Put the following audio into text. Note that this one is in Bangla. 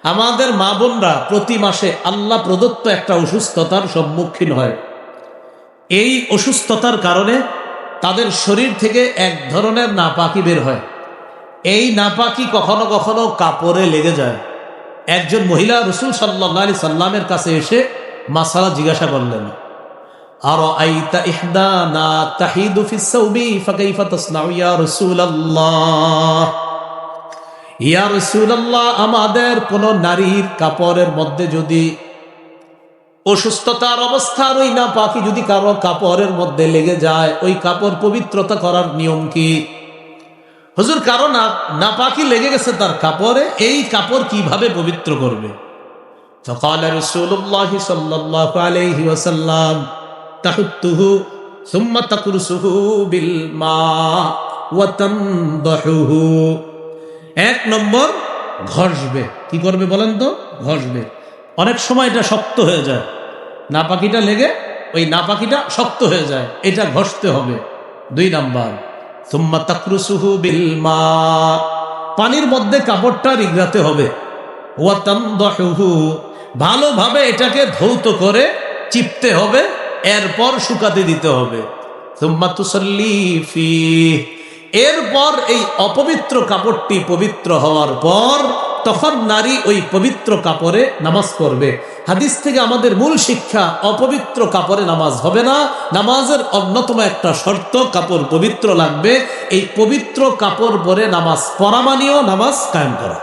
আমাদের মা বোনরা প্রতি মাসে আল্লাহ প্রদত্ত একটা অসুস্থতার সম্মুখীন হয়। এই অসুস্থতার কারণে তাদের শরীর থেকে এক ধরনের নাপাকি বের হয়। এই নাপাকি কখনো কখনো কাপড়ে লেগে যায়। একজন মহিলা রাসূল সাল্লাল্লাহু আলাইহি সাল্লামের কাছে এসে মাসালা জিজ্ঞাসা করলেন, আরাআইতা ইহদানা তাহিদু ফিস সাওবি ফাকাইফা তাসনাউ ইয়া রাসূলুল্লাহ। ইয়া রাসূলুল্লাহ, আমাদের কোন নারীর কাপড়ের মধ্যে যদি অসুস্থতার অবস্থার ওই নাপাকি যদি কারো কাপড়ের মধ্যে লেগে যায়, ওই কাপড় পবিত্রতা করার নিয়ম কি? হুজুর, কারো নাপাকি লেগে গেছে তার কাপড়ে, এই কাপড় কিভাবে পবিত্র করবে? ফাকালা রাসূলুল্লাহ সাল্লাল্লাহু আলাইহি ওয়াসাল্লাম তাহুত্তুহু সুম্মা তাকরুসুহু বিল মা ওয়া তানদাহুহু। এক নম্বর, ঘষবে। কি করবে বলেন তো? ঘষবে। অনেক সময় এটা শক্ত হয়ে যায়, নাপাকিটা লেগে ওই নাপাকিটা শক্ত হয়ে যায়, এটা ঘষতে হবে। দুই নাম্বার, সুম্মা তাকরুসুহু বিল মা, পানির মধ্যে কাপড়টা রিগড়াতে হবে। ওয়া তানদাহুহু, ভালোভাবে এটাকে ধৌত করে চিপতে হবে, এরপর শুকাতে দিতে হবে। সুম্মা তুসাল্লি ফিহি, এরপর এই অপবিত্র কাপড়টি পবিত্র হওয়ার পর তখন নারী ওই পবিত্র কাপড়ে নামাজ পড়বে। হাদিস থেকে আমাদের মূল শিক্ষা, অপবিত্র কাপড়ে নামাজ হবে না। নামাজের অন্যতম একটা শর্ত, কাপড় পবিত্র লাগবে। এই পবিত্র কাপড় পরে নামাজ পড়া মানেও নামাজ কায়েম করা।